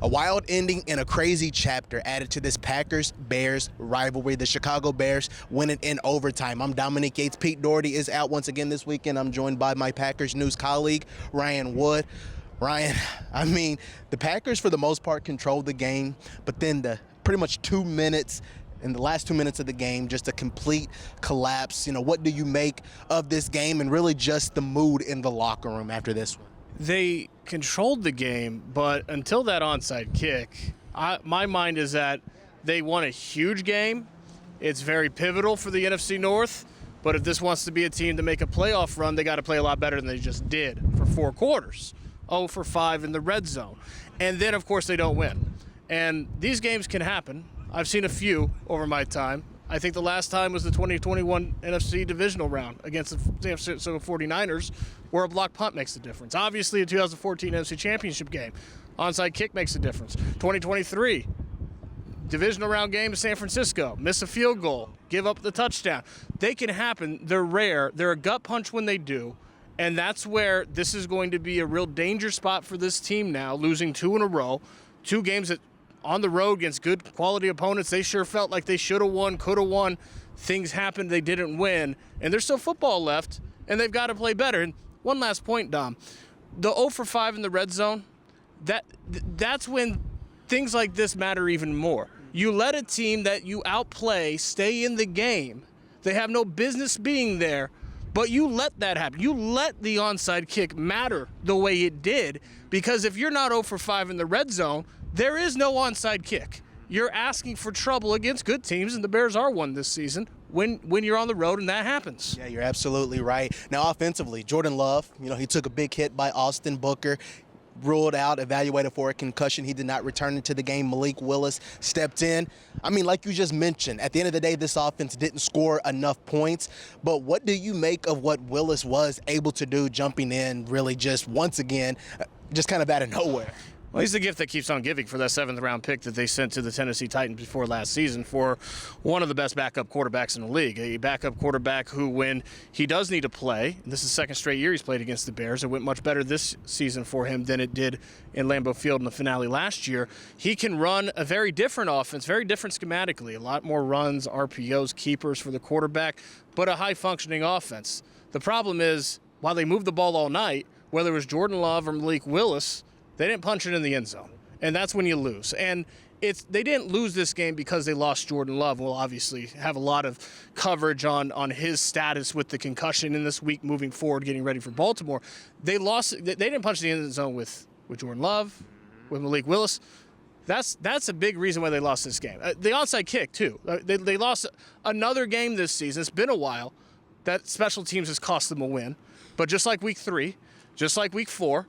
A wild ending and a crazy chapter added to this Packers-Bears rivalry. The Chicago Bears winning in overtime. I'm Dominique Yates. Pete Doherty is out once again this weekend. I'm joined by my Packers News colleague, Ryan Wood. Ryan, I mean, the Packers for the most part controlled the game, but then the pretty much 2 minutes in the last 2 minutes of the game, just a complete collapse. You know, what do you make of this game and really just the mood in the locker room after this one? They controlled the game, but until that onside kick, my mind is that they won a huge game. It's very pivotal for the NFC North, but if this wants to be a team to make a playoff run, they got to play a lot better than they just did for 4 quarters. 0 for 5 in the red zone. And then, of course, they don't win. And these games can happen. I've seen a few over my time. I think the last time was the 2021 NFC divisional round against the San Francisco 49ers, where a block punt makes a difference. Obviously, the 2014 NFC Championship game, onside kick makes a difference. 2023, divisional round game in San Francisco, miss a field goal, give up the touchdown. They can happen. They're rare. They're a gut punch when they do. And that's where this is going to be a real danger spot for this team now, losing 2 in a row, 2 games that on the road against good quality opponents. They sure felt like they should have won, could have won. Things happened, they didn't win. And there's still football left, and they've got to play better. And one last point, Dom. The 0 for 5 in the red zone, that's when things like this matter even more. You let a team that you outplay stay in the game. They have no business being there, but you let that happen. You let the onside kick matter the way it did, because if you're not 0 for 5 in the red zone, there is no onside kick. You're asking for trouble against good teams, and the Bears are one this season when you're on the road and that happens. Yeah, you're absolutely right. Now, offensively, Jordan Love, he took a big hit by Austin Booker, ruled out, evaluated for a concussion. He did not return into the game. Malik Willis stepped in. I mean, like you just mentioned, at the end of the day, this offense didn't score enough points. But what do you make of what Willis was able to do, jumping in really just once again, just kind of out of nowhere? Well, he's the gift that keeps on giving for that 7th-round pick that they sent to the Tennessee Titans before last season for one of the best backup quarterbacks in the league. A backup quarterback who, when he does need to play, and this is the 2nd straight year he's played against the Bears, it went much better this season for him than it did in Lambeau Field in the finale last year. He can run a very different offense, very different schematically. A lot more runs, RPOs, keepers for the quarterback, but a high-functioning offense. The problem is, while they moved the ball all night, whether it was Jordan Love or Malik Willis, they didn't punch it in the end zone, and that's when you lose. And they didn't lose this game because they lost Jordan Love. We'll obviously have a lot of coverage on his status with the concussion in this week moving forward, getting ready for Baltimore. They didn't punch the end zone with Jordan Love, with Malik Willis. That's a big reason why they lost this game. The onside kick, too. They lost another game this season. It's been a while. That special teams has cost them a win. But just like week 3, just like week 4,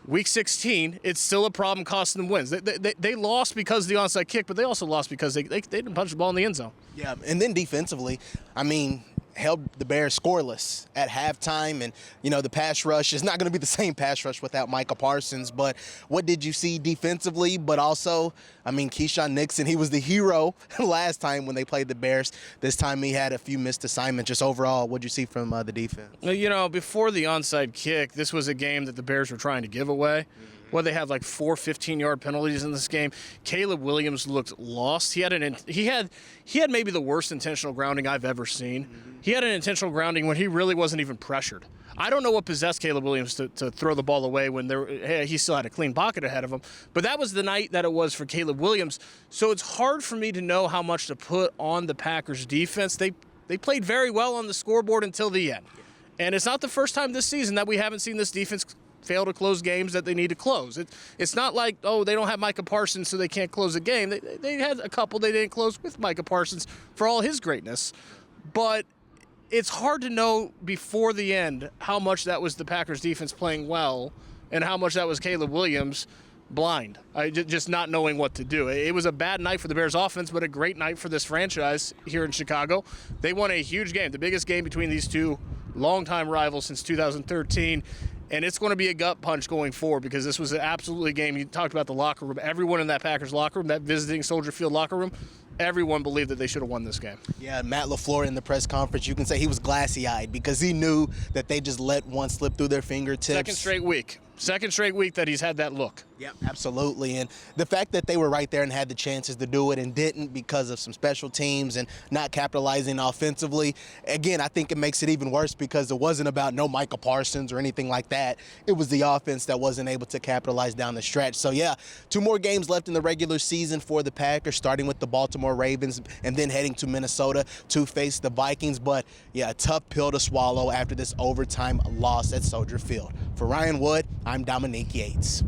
Week 16, it's still a problem costing them wins. They lost because of the onside kick, but they also lost because they didn't punch the ball in the end zone. Yeah, and then defensively, I mean, held the Bears scoreless at halftime. And, the pass rush is not going to be the same pass rush without Micah Parsons. But what did you see defensively? But also, I mean, Keyshawn Nixon, he was the hero last time when they played the Bears. This time he had a few missed assignments. Just overall, what did you see from the defense? Before the onside kick, this was a game that the Bears were trying to give away. Well, they had like 4 15-yard penalties in this game. Caleb Williams looked lost. He had maybe the worst intentional grounding I've ever seen. He had an intentional grounding when he really wasn't even pressured. I don't know what possessed Caleb Williams to throw the ball away when he still had a clean pocket ahead of him. But that was the night that it was for Caleb Williams. So it's hard for me to know how much to put on the Packers defense. They played very well on the scoreboard until the end. And it's not the first time this season that we haven't seen this defense fail to close games that they need to close. It's not like, they don't have Micah Parsons so they can't close a game. They had a couple they didn't close with Micah Parsons for all his greatness. But it's hard to know before the end how much that was the Packers defense playing well and how much that was Caleb Williams blind, just not knowing what to do. It was a bad night for the Bears offense, but a great night for this franchise here in Chicago. They won a huge game, the biggest game between these two longtime rivals since 2013. And it's going to be a gut punch going forward because this was an absolutely game. You talked about the locker room. Everyone in that Packers locker room, that visiting Soldier Field locker room, everyone believed that they should have won this game. Yeah, Matt LaFleur in the press conference, you can say he was glassy-eyed because he knew that they just let one slip through their fingertips. 2nd straight week. Second straight week that he's had that look. Yep, absolutely. And the fact that they were right there and had the chances to do it and didn't because of some special teams and not capitalizing offensively, again, I think it makes it even worse because it wasn't about no Micah Parsons or anything like that. It was the offense that wasn't able to capitalize down the stretch. So, yeah, 2 more games left in the regular season for the Packers, starting with the Baltimore Ravens and then heading to Minnesota to face the Vikings. But, yeah, a tough pill to swallow after this overtime loss at Soldier Field. For Ryan Wood, I'm Dominique Yates.